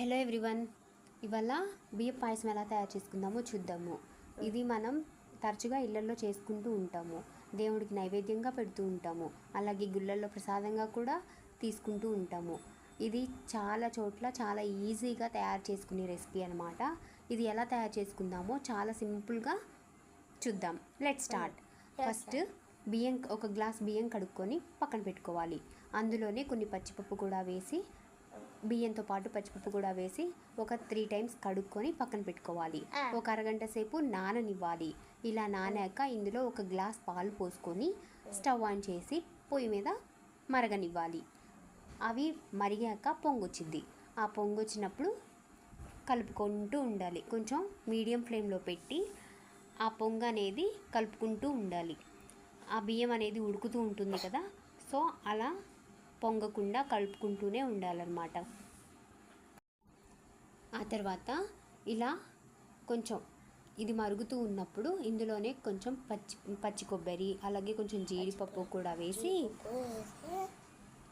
Hello everyone, ఇవాళ బియ్యం పాయసం ఎలా తయారు చేసుకుందామో చూద్దాము. ఇది మనం తరచుగా ఇళ్లలో చేసుకుంటూ ఉంటాము, దేవుడికి నైవేద్యంగా పెడుతూ ఉంటాము, అలాగే గుళ్ళల్లో ప్రసాదంగా కూడా తీసుకుంటూ ఉంటాము. ఇది చాలా చోట్ల చాలా ఈజీగా తయారు చేసుకునే రెసిపీ అనమాట. ఇది ఎలా తయారు చేసుకుందామో చాలా సింపుల్గా చూద్దాం. Let's start. ఫస్ట్ ఒక గ్లాస్ బియ్యం కడుక్కొని పక్కన పెట్టుకోవాలి. అందులోనే కొన్ని పచ్చిపప్పు కూడా వేసి, బియ్యంతో పాటు పచ్చిపప్పు కూడా వేసి ఒక 3 టైమ్స్ కడుక్కొని పక్కన పెట్టుకోవాలి. ఒక అరగంట సేపు నాననివ్వాలి. ఇలా నానాక ఇందులో ఒక గ్లాస్ పాలు పోసుకొని స్టవ్ ఆన్ చేసి పొయ్యి మీద మరగనివ్వాలి. అవి మరిగాక పొంగొచ్చింది. ఆ పొంగొచ్చినప్పుడు కలుపుకుంటూ ఉండాలి. కొంచెం మీడియం ఫ్లేమ్లో పెట్టి ఆ పొంగ అనేది కలుపుకుంటూ ఉండాలి. ఆ బియ్యం అనేది ఉడుకుతూ ఉంటుంది కదా, సో అలా పొంగకుండా కలుపుకుంటూనే ఉండాలన్నమాట. ఆ తర్వాత ఇలా కొంచెం ఇది మరుగుతూ ఉన్నప్పుడు ఇందులోనే కొంచెం పచ్చి కొబ్బరి, అలాగే కొంచెం జీడిపప్పు కూడా వేసి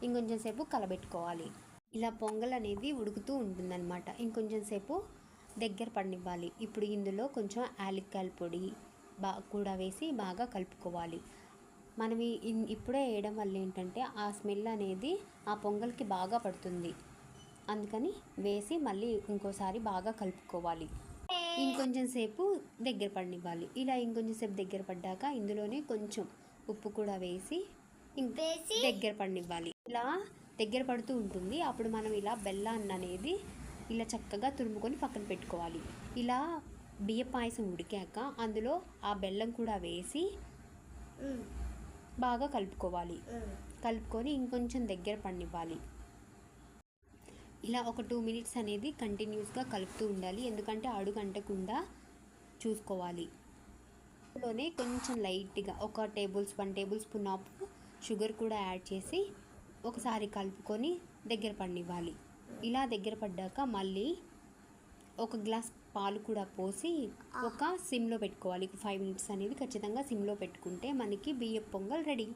ఇంకొంచెం సేపు కలబెట్టుకోవాలి. ఇలా పొంగల్ అనేది ఉడుకుతూ ఉంటుందన్నమాట. ఇంకొంచెం సేపు దగ్గర పడనివ్వాలి. ఇప్పుడు ఇందులో కొంచెం యాలక్కాయల పొడి కూడా వేసి బాగా కలుపుకోవాలి. మనం ఇప్పుడే వేయడం వల్ల ఏంటంటే ఆ స్మెల్ అనేది ఆ పొంగల్కి బాగా పడుతుంది. అందుకని వేసి మళ్ళీ ఇంకోసారి బాగా కలుపుకోవాలి. ఇంకొంచెం సేపు దగ్గర పడనివ్వాలి. ఇలా ఇంకొంచెం సేపు దగ్గర పడ్డాక ఇందులోనే కొంచెం ఉప్పు కూడా వేసి దగ్గర పడనివ్వాలి. ఇలా దగ్గర పడుతూ ఉంటుంది. అప్పుడు మనం ఇలా బెల్లాన్ని అనేది ఇలా చక్కగా తురుముకొని పక్కన పెట్టుకోవాలి. ఇలా బియ్య పాయసం ఉడికాక అందులో ఆ బెల్లం కూడా వేసి బాగా కలుపుకోవాలి. కలుపుకొని ఇంకొంచెం దగ్గర పడనివ్వాలి. ఇలా ఒక 2 మినిట్స్ అనేది కంటిన్యూస్గా కలుపుతూ ఉండాలి, ఎందుకంటే అడుగు అంటకుండా చూసుకోవాలి. అందులోనే కొంచెం లైట్గా ఒక 1 టేబుల్ స్పూన్ ఆఫ్ షుగర్ కూడా యాడ్ చేసి ఒకసారి కలుపుకొని దగ్గర పడనివ్వాలి. ఇలా దగ్గర పడ్డాక మళ్ళీ ఒక గ్లాస్ పాలు కూడా పోసి ఒక సిమ్లో పెట్టుకోవాలి. 5 మినిట్స్ అనేది ఖచ్చితంగా సిమ్లో పెట్టుకుంటే మనకి బియ్యం పొంగల్ రెడీ.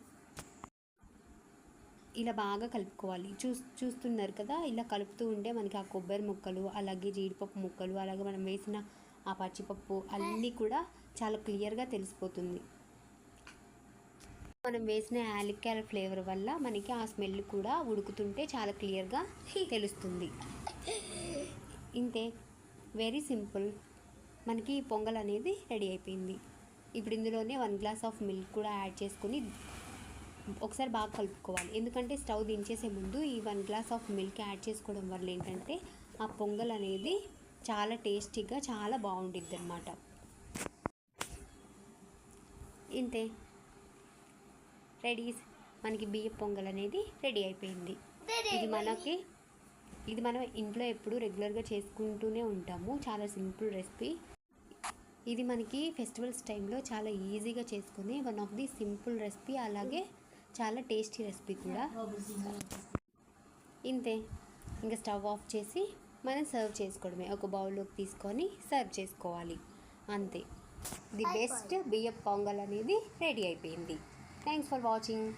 ఇలా బాగా కలుపుకోవాలి. చూస్తున్నారు కదా, ఇలా కలుపుతూ ఉంటే మనకి ఆ కొబ్బరి ముక్కలు, అలాగే జీడిపప్పు ముక్కలు, అలాగే మనం వేసిన ఆ పచ్చిపప్పు అన్నీ కూడా చాలా క్లియర్గా తెలిసిపోతుంది. మనం వేసిన యాలక్కాయల ఫ్లేవర్ వల్ల మనకి ఆ స్మెల్ కూడా ఉడుకుతుంటే చాలా క్లియర్గా తెలుస్తుంది. ఇంతే, వెరీ సింపుల్. మనకి పొంగల్ అనేది రెడీ అయిపోయింది. ఇప్పుడు ఇందులోనే 1 గ్లాస్ ఆఫ్ మిల్క్ కూడా యాడ్ చేసుకొని ఒకసారి బాగా కలుపుకోవాలి. ఎందుకంటే స్టవ్ దించేసే ముందు ఈ 1 గ్లాస్ ఆఫ్ మిల్క్ యాడ్ చేసుకోవడం వల్ల ఏంటంటే ఆ పొంగల్ అనేది చాలా టేస్టీగా చాలా బాగుంటుంది అన్నమాట. ఇంతే, రెడీ. మనకి బియ్యం పొంగల్ అనేది రెడీ అయిపోయింది. ఇది మనం ఇంట్లో ఎప్పుడు రెగ్యులర్గా చేసుకుంటూనే ఉంటాము. చాలా సింపుల్ రెసిపీ. ఇది మనకి ఫెస్టివల్స్ టైంలో చాలా ఈజీగా చేసుకునే one of the simple recipe, అలాగే చాలా టేస్టీ రెసిపీ కూడా. ఇంతే, ఇంకా స్టవ్ ఆఫ్ చేసి మనం సర్వ్ చేసుకోవడమే. ఒక బౌల్లోకి తీసుకొని సర్వ్ చేసుకోవాలి. అంతే, ది బెస్ట్ బియ్యం పొంగల్ అనేది రెడీ అయిపోయింది. Thanks for watching.